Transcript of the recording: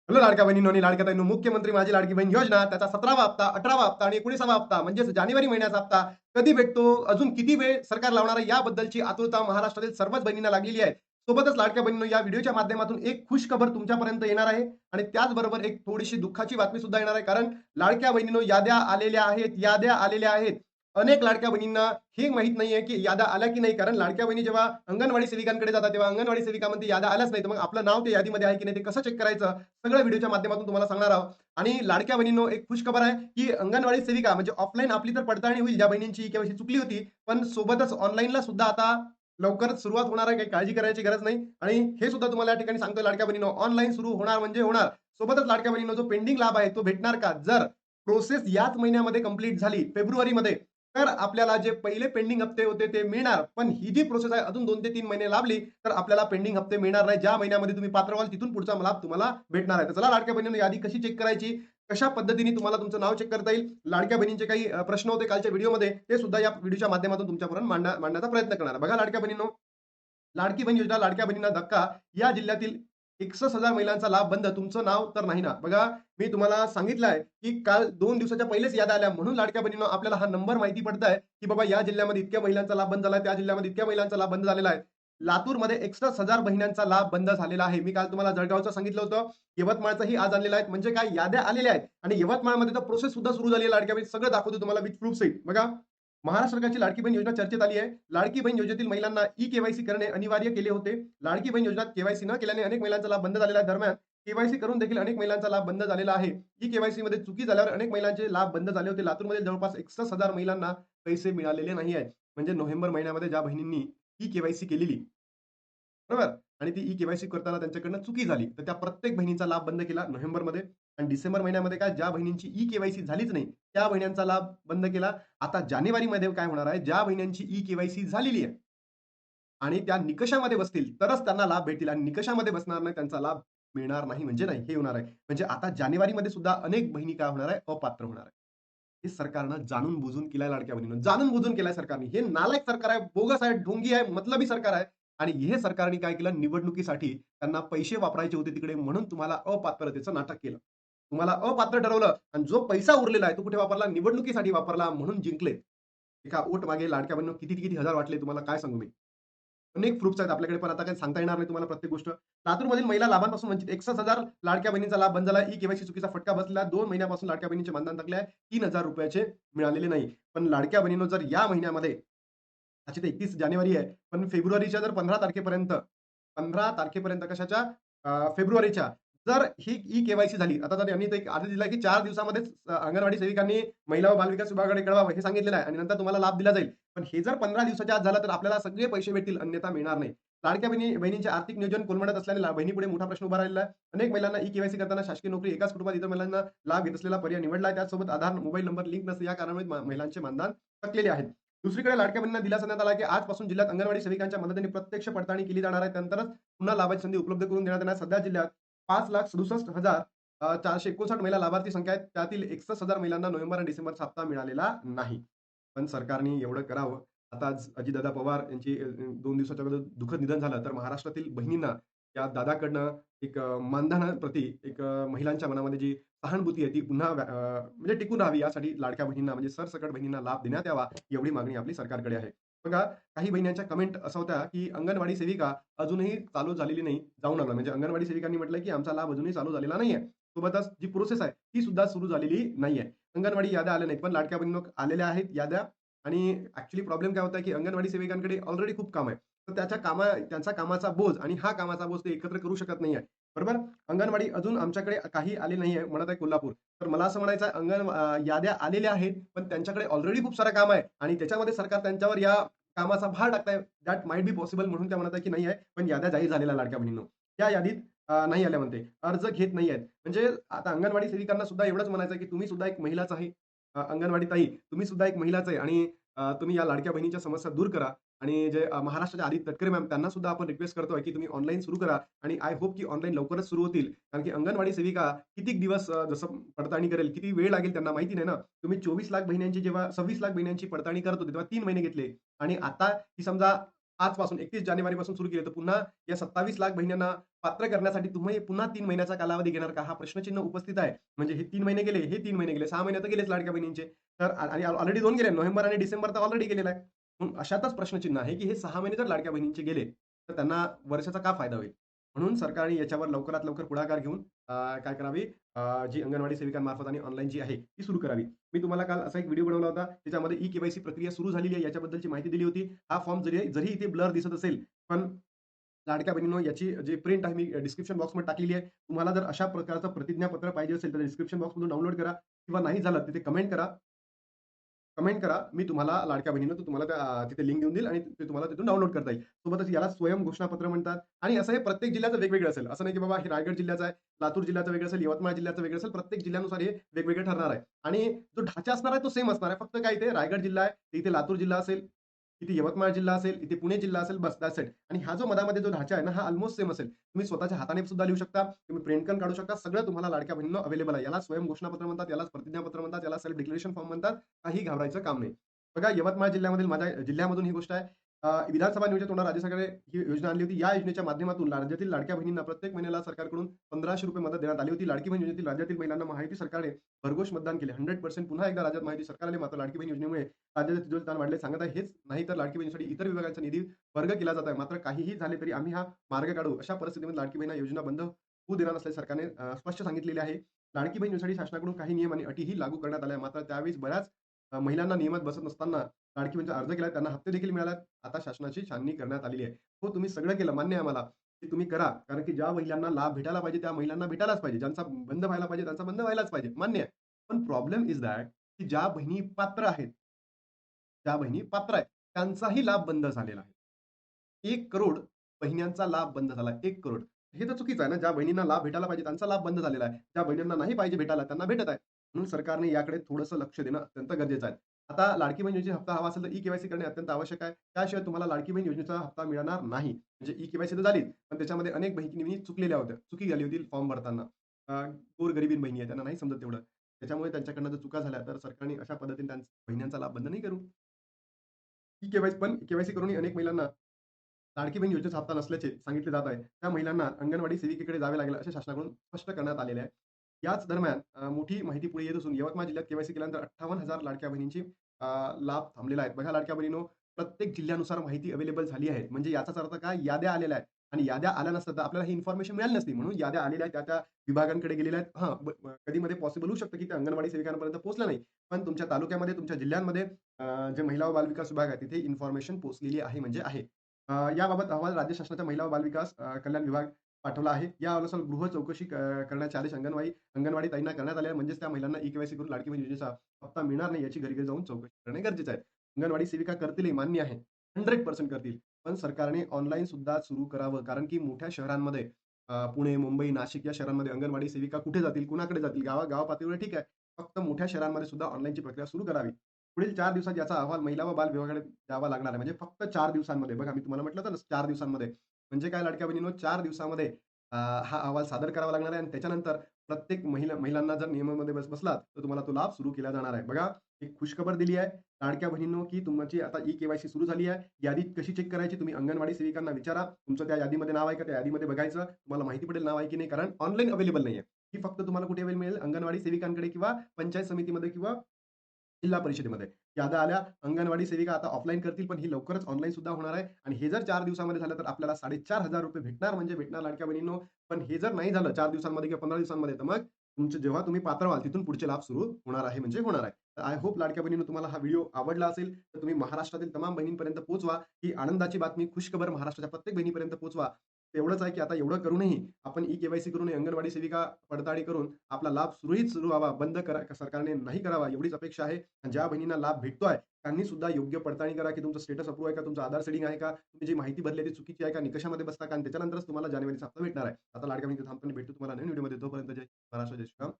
Hello लाडक्या बहिणींनो आणि लाडक्या ताईंनो, मुख्यमंत्री माझी लाडकी बहीण योजना त्याचा 17वा हप्ता, 18वा हप्ता आणि 19वा हप्ता म्हणजेच जानेवारी महिन्याचा हप्ता कधी भेटतो, अजून किती वेळ सरकार लावणार आहे याबद्दलची आतुरता महाराष्ट्रातील सर्वच बहिणींना लागलेली आहे. सोबतच लाडक्या बहिणींनो, या व्हिडिओच्या माध्यमातून एक खुश खबर तुमच्यापर्यंत येणार आहे आणि त्याचबरोबर एक थोडीशी दुःखाची बातमी सुद्धा येणार आहे. कारण लाडक्या बहिणींनो, याद्या आलेल्या आहेत, याद्या आलेल्या आहेत. अनेक लाडक्या बहिणींना हे माहीत नाहीये की याद्या आल्या की नाही. कारण लाडक्या बहिणी जेव्हा अंगणवाडी सेविकांकडे जातात, तेव्हा अंगणवाडी सेविका म्हणते याद्या आल्याच नाही. तर मग आपलं नाव त्या यादीमध्ये आहे की नाही ते कसं चेक करायचं? सगळं व्हिडिओच्या माध्यमातून तुम्हाला सांगणार आहोत. आणि लाडक्या बहिणींनो, एक खुश खबर आहे की अंगणवाडी सेविका म्हणजे ऑफलाईन आपली तर पडताळणी होईल, ज्या बहिणींची केवायसी चुकली होती. पण सोबतच ऑनलाईनला सुद्धा आता लवकरच सुरुवात होणार आहे. काही काळजी करायची गरज नाही. आणि हे सुद्धा तुम्हाला या ठिकाणी सांगतोय लाडक्या बहिणींनो, ऑनलाईन सुरू होणार म्हणजे होणार. सोबतच लाडक्या बहिणींनो, जो पेंडिंग लाभ आहे तो भेटणार का? जर प्रोसेस याच महिन्यामध्ये कंप्लीट झाली फेब्रुवारीमध्ये, तर आपल्याला जे पहिले पेंडिंग हप्ते होते ते मिळणार. पण ही जी प्रोसेस आहे अजून 2 ते 3 महिने लाभली, तर आपल्याला पेंडिंग हप्ते मिळणार नाही. ज्या महिन्यामध्ये तुम्ही पात्र व्हाल तिथून पुढचा लाभ तुम्हाला भेटणार आहे. तर चला लाडक्या बहिणींनो, यादी कशी चेक करायची, कशा पद्धतीने तुम्हाला तुमचं नाव चेक करता येईल, लाडक्या बहिणींचे काही प्रश्न होते कालच्या व्हिडिओमध्ये, ते सुद्धा या व्हिडिओच्या माध्यमातून तुमच्यापर्यंत मांडण्याचा प्रयत्न करणार आहे. बघा लाडक्या बहिणींनो, लाडकी बहीण योजना, लाडक्या बहिणींना धक्का. या जिल्ह्यातील 61,000 महिलांचा लाभ बंद. तुमचं नाव तर नाही ना? बघा, मी तुम्हाला सांगितलं आहे, की काल 2 दिवसाच्या पहिलेच याद्या आल्या. म्हणून लाडक्या बहिणींनो, आपल्याला हा नंबर माहिती पडतंय, की बाबा या जिल्ह्यामध्ये इतक्या महिलांचा लाभ बंद झालाय, त्या जिल्ह्यामध्ये इतक्या महिलांचा लाभ बंद झालेला आहे. लातूरमध्ये 61,000 महिलांचा लाभ बंद झालेला आहे. मी काल तुम्हाला जळगावचं सांगितलं होतं. यवतमाळचंही आज आणलेलं आहे. म्हणजे काय, याद्या आलेल्या आहेत आणि यवतमाळमध्ये तर प्रोसेस सुद्धा सुरू झाली आहे लाडक्या बहीण. सगळं दाखवतो तुम्हाला विथ प्रूफ सहित. बघा, महाराष्ट्र सरकारची लाडकी बहीण योजना चर्चेत आली आहे. लाडकी बहीण योजनेतील महिलांना ई-केवायसी करणे अनिवार्य केले होते. लाडकी बहीण योजनेत केवायसी न केल्याने अनेक महिलांचा लाभ बंद झालेला आहे. दरम्यान केवायसी करून देखील अनेक महिलांचा लाभ बंद झालेला आहे. ई-केवायसी मध्ये चुकी झाल्यावर अनेक महिलांचे लाभ बंद झाले होते. लातूरमध्ये जवळपास 61,000 महिलांना पैसे मिळालेले नाही आहेत. म्हणजे नोव्हेंबर महिन्यामध्ये ज्या बहिणींनी ई-केवायसी केलेली, बरोबर? आणि ती ई-केवायसी करताना त्यांच्याकडनं चुकी झाली. तर त्या प्रत्येक बहिणीचा लाभ बंद केला नोव्हेंबरमध्ये. आणि डिसेंबर महिन्यामध्ये काय, ज्या बहिणींची ई-केवायसी झालीच नाही, त्या बहिणींचा लाभ बंद केला. आता जानेवारीमध्ये काय होणार आहे, ज्या बहिणींची ई-केवायसी झालेली आहे आणि त्या निकषामध्ये बसतील, तरच त्यांना लाभ भेटतील आणि निकषामध्ये बसणार नाही, त्यांचा लाभ मिळणार नाही म्हणजे नाही, हे होणार आहे. म्हणजे आता जानेवारीमध्ये सुद्धा अनेक बहिणी काय होणार आहे, अपात्र होणार आहे. हे सरकारनं जाणून-बुजून केलंय लाडक्या बहिणींनो. जाणून-बुजून केलंय सरकारने. हे नालायक सरकार आहे, बोगस आहे, ढोंगी आहे, मतलबी सरकार आहे. आणि हे सरकारने काय केलं, निवडणुकीसाठी त्यांना पैसे वापरायचे होते तिकडे, म्हणून तुम्हाला अपात्रतेचं नाटक केलं. तुम्हाला अपात्र ठरवलं आणि जो पैसा उरलेला आहे, तो कुठे वापरला? निवडणुकीसाठी वापरला, म्हणून जिंकले. एका वोट मागे लाडक्या बहिणींनो किती-किती हजार वाटले तुम्हाला काय सांगू मी. अनेक प्रूफ्स आहेत आपल्याकडे, पण आता काही सांगता येणार नाही तुम्हाला प्रत्येक गोष्ट. लातूरमधील महिला लाभांपासून वंचित 61,000 लाडक्या बहिणींचा लाभ बंद झाला. ई-केवायसी चुकीचा फटका बसला. 2 महिन्यापासून लाडक्या बहिणींचे मानधन थकले आहे. ₹3,000 मिळालेले नाही. पण लाडक्या बहिणींनो, जर या महिन्यामध्ये, आजची तर 31 जानेवारी आहे, पण फेब्रुवारीच्या जर 15 तारखेपर्यंत, 15 तारखेपर्यंत कशाच्या? फेब्रुवारीच्या. जर ही ई-केवायसी झाली, आता तर यांनी तर एक आदेश दिला की 4 दिवसामध्येच अंगणवाडी सेविकांनी महिला व बालविकास विभागाकडे कळवावं, हे सांगितलेलं आहे आणि नंतर तुम्हाला लाभ दिला जाईल. पण हे जर 15 दिवसाच्या आत झालं, तर आपल्याला सगळे पैसे भेटतील, अन्यथा मिळणार नाही. लाडक्या बहिणींचे आर्थिक नियोजन कोलमडत असल्याने बहिणीपुढे मोठा प्रश्न उभा राहिलेला आहे. अनेक महिलांना ई-केवायसी करताना शासकीय नोकरी, एकाच कुटुंबात इतर महिलांना लाभ घेत असलेला पर्याय निवडला आहे. त्याचसोबत आधार मोबाईल नंबर लिंक नसते, या कारणामुळे महिलांचे मानधन थकलेले आहेत. दुसरीकडे लाडक्या बहिणींना दिलासा देण्यात आला, की आजपासून जिल्ह्यात अंगणवाडी सेविकांच्या मदतीने प्रत्यक्ष पडताळणी केली जाणार आहे. त्यानंतरच पुन्हा लाभाची संधी उपलब्ध करून देण्यात येणार. सध्या जिल्ह्यात 5,67,459 महिला लाभार्थी संख्या आहेत. त्यातील 61,000 महिलांना नोव्हेंबर आणि डिसेंबरचा हप्ता मिळालेला नाही. पण सरकारने एवढं करावं. आता आज अजितदादा पवार यांची 2 दिवसाच्या अगोदर दुःखद निधन झालं. तर महाराष्ट्रातील बहिणींना या दादाकडनं एक मानधनाप्रती एक महिलांच्या मनामध्ये जी सहानुभूती आहे ती पुन्हा म्हणजे टिकून राहावी, यासाठी लाडक्या बहिणींना म्हणजे सरसकट बहिणींना लाभ देण्यात यावा, एवढी मागणी आपली सरकारकडे आहे. बघा, काही बहिणींच्या कमेंट अशा होत्या, की अंगणवाडी सेविका अजूनही चालू झालेली नाही, जाऊन आला. म्हणजे अंगणवाडी सेविकांनी म्हटलंय, की आमचा लाभ अजूनही चालू झालेला नाहीये. सोबतच जी प्रोसेस आहे, ती सुद्धा सुरू झालेली नाहीये. अंगणवाडी याद्या आल्या नाहीत, पण लाडक्या बहिणींनो आलेल्या आहेत याद्या. आणि ॲक्चुअली प्रॉब्लेम काय होता, की अंगणवाडी सेविकांकडे ऑलरेडी खूप काम आहे. तर त्यांचा कामाचा बोज आणि हा कामाचा बोज ते एकत्र करू शकत नाहीये. बरोबर? अंगणवाडी अजून आमच्याकडे काही आली नाहीये, म्हणत आहे कोल्हापूर. तर मला असं म्हणायचं आहे, याद्या आलेल्या आहेत, पण त्यांच्याकडे ऑलरेडी खूप सारं काम आहे आणि त्याच्यामध्ये सरकार त्यांच्यावर या कामाचा भार टाकताय. दॅट माईट बी पॉसिबल, म्हणून त्या म्हणत आहे, की नाही आहे. पण याद्या जाहीर झालेल्या लाडक्या बहिणींनो. त्या यादीत नाही आल्या म्हणते. अर्ज घेत नाही आहेत. म्हणजे आता अंगणवाडी सेविकांना सुद्धा एवढंच म्हणायचं आहे, की तुम्ही सुद्धा एक महिलाच आहे. अंगणवाडी ताई, तुम्ही सुद्धा एक महिलाच आहे आणि तुम्ही या लाडक्या बहिणीच्या समस्या दूर करा. आणि जे महाराष्ट्राच्या आदित्य तटकरे मॅम, त्यांना सुद्धा आपण रिक्वेस्ट करतोय, की तुम्ही ऑनलाईन सुरू करा आणि आय होप की ऑनलाईन लवकरच सुरू होतील. कारण की अंगणवाडी सेविका कितीक दिवस जसं पडताळणी करेल, किती वेळ लागेल त्यांना माहिती नाही ना. तुम्ही 24 लाख बहिण्यांची जेव्हा 26 लाख बहिण्यांची पडताळणी करत होते, तेव्हा 3 महिने घेतले आणि आता ही समजा आजपासून 31 जानेवारीपासून सुरू केली, तर पुन्हा या 27 लाख बहिणींना पात्र करण्यासाठी तुम्ही पुन्हा 3 महिन्याचा कालावधी घेणार का? हा प्रश्नचिन्ह उपस्थित आहे. म्हणजे हे 3 महिने गेले, हे 3 महिने गेले, 6 महिने तर गेलेच लाडक्या बहिणींचे. तर आणि ऑलरेडी 2 गेले. नोव्हेंबर आणि डिसेंबर तर ऑलरेडी गेलेला आहे. मग अशातच प्रश्नचिन्ह आहे, की हे 6 महिने जर लाडक्या बहिणींचे गेले, तर त्यांना वर्षाचा का फायदा होईल? म्हणून सरकारने याच्यावर लवकरात लवकर पुढाकार घेऊन काय करावी, जी अंगणवाडी सेविकांमार्फत आणि ऑनलाईन जी आहे, ती सुरू करावी. मी तुम्हाला काल असा एक व्हिडिओ बनवला होता. त्याच्यामध्ये ई-के-वाय-सी प्रक्रिया सुरू झालेली आहे याच्याबद्दलची माहिती दिली होती. हा फॉर्म जरी जरी इथे ब्लर दिसत असेल, पण लाडक्या बहिणींनो याची जी प्रिंट आहे मी डिस्क्रिप्शन बॉक्समध्ये टाकलेली आहे. तुम्हाला जर अशा प्रकारचं प्रतिज्ञापत्र पाहिजे असेल, तर डिस्क्रिप्शन बॉक्समधून डाउनलोड करा किंवा नाही झालं तिथे कमेंट करा. कमेंट करा. मी तुम्हाला लाडक्या बहिणींनो तो तुम्हाला तिथे लिंक देऊन देईल आणि ते तुम्हाला तिथून डाउनलोड करता येईल. सोबतच याला स्वयं घोषणापत्र म्हणतात आणि असं हे प्रत्येक जिल्ह्याचं वेगवेगळं असेल. असं नाही की बाबा हे रायगड जिल्ह्याचं आहे, लातूर जिल्ह्याचं वेगळं असेल, यवतमाळ जिल्ह्याचं वेगळं असेल. प्रत्येक जिल्ह्यानुसार हे वेगवेगळे ठरणार आहे आणि जो ढाचा असणार आहे तो सेम असणार आहे. फक्त काय इथे रायगड जिल्हा आहे, तर इथे लातूर जिल्हा असेल, इथे यवतमाळ जिल्हा असेल, इथे पुणे जिल्हा असेल, बस दॅट्स इट. आणि हा जो मधामध्ये जो ढाचा आहे ना, हा अल्मोस्ट सेम असेल. तुम्ही स्वतःच्या हाताने सुद्धा लिहू शकता, तुम्ही प्रिंट पण काढू शकता. सगळं तुम्हाला लाडक्या बहिणींनो अवेलेबल आहे. याला स्वयं घोषणापत्र म्हणतात, यालाच प्रतिज्ञापत्र म्हणतात, याला सेल्फ डिक्लेरेशन फॉर्म म्हणतात. काही घाबरायचं काम नाही. बघा यवतमाळ जिल्ह्यामधील माझ्या जिल्ह्यामधून ही गोष्ट आहे. विधानसभा नियोजित होणार राज्य सरकारने ही योजना आणली होती. या योजनेच्या माध्यमातून राज्यातील लाडक्या बहिणींना प्रत्येक महिन्याला सरकारकडून ₹1500 मदत देण्यात आली होती. लाडकी बहीण योजनेतील राज्यातील महिलांना महायुती सरकारने भरघोष मतदान केले. 100% पुन्हा एकदा राज्यात महायुती सरकार आले. मात्र लाडकी बहीण योजनेमुळे राज्याचे तिजोरी ताण वाढले सांगत आहे. हेच नाही तर लाडकी बहिणीसाठी इतर विभागांचा निधी वर्ग केला जात आहे. मात्र काहीही झाले तरी आम्ही हा मार्ग काढू. अशा परिस्थितीमध्ये लाडकी बहीण योजना बंद होऊ देणार नसल्याचे सरकारने स्पष्ट सांगितलेले आहे. लाडकी बहीण योजनेसाठी शासनाकडून काही नियम आणि अटीही लागू करण्यात आल्या. मात्र त्यावेळेस बऱ्याच महिलांना नियमात बसत नसताना लाडकी बहिणीचा अर्ज केला. त्यांना हप्ते देखील मिळाल्यात. आता शासनाची छाननी करण्यात आलेली आहे. हो, तुम्ही सगळं केलं मान्य आहे आम्हाला, की तुम्ही करा. कारण की ज्या महिलांना लाभ भेटायला पाहिजे, त्या महिलांना भेटायलाच पाहिजे. ज्यांचा बंद व्हायला पाहिजे, त्यांचा बंद व्हायलाच पाहिजे. मान्य आहे. पण प्रॉब्लेम इस दॅट की ज्या बहिणी पात्र आहेत, ज्या बहिणी पात्र आहेत, त्यांचाही लाभ बंद झालेला आहे. 1,00,00,000 बहिण्यांचा लाभ बंद झाला. 1,00,00,000 हे तर चुकीचं आहे ना. ज्या बहिणींना लाभ भेटायला पाहिजे त्यांचा लाभ बंद झालेला आहे. ज्या बहिणींना नाही पाहिजे भेटायला त्यांना भेटत आहे. म्हणून सरकारने याकडे थोडंसं लक्ष देणं अत्यंत गरजेचं आहे. आता लाडकी बहीण योजनेचा हप्ता हवा असेल तर ई-के-वाय-सी करणे अत्यंत आवश्यक आहे. त्याशिवाय तुम्हाला लाडकी बहीण योजनेचा हप्ता मिळणार नाही. म्हणजे ई-के-वाय-सी तर झालीच, पण त्याच्यामध्ये अनेक बहिणी चुकलेल्या होत्या. चुकी झाली होती फॉर्म भरताना. गोरगरिबीण बहिणी आहे त्यांना नाही समजत तेवढं. त्याच्यामुळे त्यांच्याकडनं जर चुका झाल्या तर सरकारने अशा पद्धतीने त्यांच्या बहिण्यांचा लाभ बंद नाही करू. ई-के-वाय-सी पण के-वाय-सी करूनही अनेक महिलांना लाडकी बहीण योजनेचा हप्ता नसल्याचे सांगितले जात आहे. त्या महिलांना अंगणवाडी सेविकेकडे जावे लागेल असे शासनाकडून स्पष्ट करण्यात आलेले आहे. याच दरम्यान मोठी माहिती पुढे येत असून यवतमाळ जिल्ह्यात के-वाय-सी केल्यानंतर 58,000 लाडक्या बहिणींची लाभ थांबलेला आहे. बघा लाडक्या बहिणींनो, प्रत्येक जिल्ह्यानुसार माहिती अवेलेबल झाली आहे. म्हणजे याचाच अर्थ काय याद्या आलेल्या आहेत आणि याद्या आल्या नसत्या तर आपल्याला ही इन्फॉर्मेशन मिळाली नसती. म्हणून याद्या आलेल्या आहेत, त्या-त्या विभागांकडे गेलेल्या आहेत. हां, कधी-मध्ये पॉसिबल होऊ शकतं की त्या अंगणवाडी सेविकांपर्यंत पोहोचल्या नाही. पण तुमच्या तालुक्यामध्ये, तुमच्या जिल्ह्यांमध्ये जे महिला व बालविकास विभाग आहे, तिथे इन्फॉर्मेशन पोहोचलेली आहे म्हणजे आहे. याबाबत अहवाल राज्य शासनाच्या महिला व बालविकास कल्याण विभाग पाठवला आहे. यानुसार गृह चौकशी करण्याचे आदेश अंगणवाडी ताईंना करण्यात आले आहे. म्हणजेच त्या महिलांना ई-के-वाय-सी करून लाडकी बहीण योजनेचा हप्ता मिळणार नाही याची घरी-घरी जाऊन चौकशी करणे गरजेचं आहे. अंगणवाडी सेविका करतीलही मान्य आहे. 100% करतील. पण सरकारने ऑनलाईन सुद्धा सुरू करावं. कारण की मोठ्या शहरांमध्ये पुणे, मुंबई, नाशिक या शहरांमध्ये अंगणवाडी सेविका कुठे जातील, कुणाकडे जातील? गावा पातळीवर ठीक आहे. फक्त मोठ्या शहरांमध्ये सुद्धा ऑनलाईनची प्रक्रिया सुरू करावी. पुढील 4 दिवसात याचा अहवाल महिला व बाल विभागाकडे द्यावा लागणार आहे. म्हणजे फक्त 4 दिवसांमध्ये. बघा मी तुम्हाला म्हटलं होतं ना 4 दिवसांमध्ये. म्हणजे काय लाडक्या बहिणींनो 4 दिवसामध्ये हा अहवाल सादर करावा लागणार आहे आणि त्याच्यानंतर प्रत्येक महिलांना जर नियमामध्ये बसलात, तर तुम्हाला तो लाभ सुरू केला जाणार आहे. बघा, एक खुशखबर दिली आहे लाडक्या बहिणींनो, की तुमची आता ई-के-वाय-सी सुरू झाली आहे. यादी कशी चेक करायची तुम्ही अंगणवाडी सेविकांना विचारा. तुमचं त्या यादीमध्ये नाव आहे का? त्या यादीमध्ये बघायचं. तुम्हाला माहिती पडेल नाव आहे की नाही. कारण ऑनलाईन अवेलेबल नाहीये. ही फक्त तुम्हाला कुठे मिळेल अंगणवाडी सेविकांकडे किंवा पंचायत समितीमध्ये किंवा जिल्हा परिषदेमध्ये. याद्या आल्या, अंगणवाडी सेविका आता ऑफलाईन करतील, पण ही लवकरच ऑनलाईन सुद्धा होणार आहे आणि हे जर 4 दिवसामध्ये झालं, तर आपल्याला ₹4,500 भेटणार म्हणजे भेटणार लाडक्या बहिणींनो. पण हे जर नाही झालं 4 दिवसांमध्ये किंवा 15 दिवसांमध्ये, तर मग तुमचे जेव्हा तुम्ही पात्र व्हाल, तिथून पुढचे लाभ सुरू होणार आहे म्हणजे होणार आहे. तर आय होप लाडक्या बहिणींनो तुम्हाला हा व्हिडिओ आवडला असेल, तर तुम्ही महाराष्ट्रातील तमाम बहिणींपर्यंत पोहोचवा. ही आनंदाची बातमी, खुशखबर महाराष्ट्राच्या प्रत्येक बहिणीपर्यंत पोहोचवा. एवढंच आहे, की आता एवढं करूनही आपण ई-के-वाय-सी करून अंगणवाडी सेविका पडताळणी करून आपला लाभ सुरू व्हावा, बंद सरकारने नाही करावा एवढीच अपेक्षा आहे. आणि ज्या बहिणींना लाभ भेटतोय, त्यांनी सुद्धा योग्य पडताळणी करा, की तुमचं स्टेटस अप्रूव्ह आहे का? तुमचं आधार सेटिंग आहे का? तुम्ही जी माहिती भरली आहे ती चुकीची आहे का? निकषामध्ये बसता का? आणि त्याच्यानंतरच तुम्हाला जानेवारीचा हप्ता भेटणार आहे. आता लाडक्या बहिणीचा थांबताना भेटतो तुम्हाला नवीन व्हिडिओमध्ये. तोपर्यंत जय महाराष्ट्र, जय श्रीराम.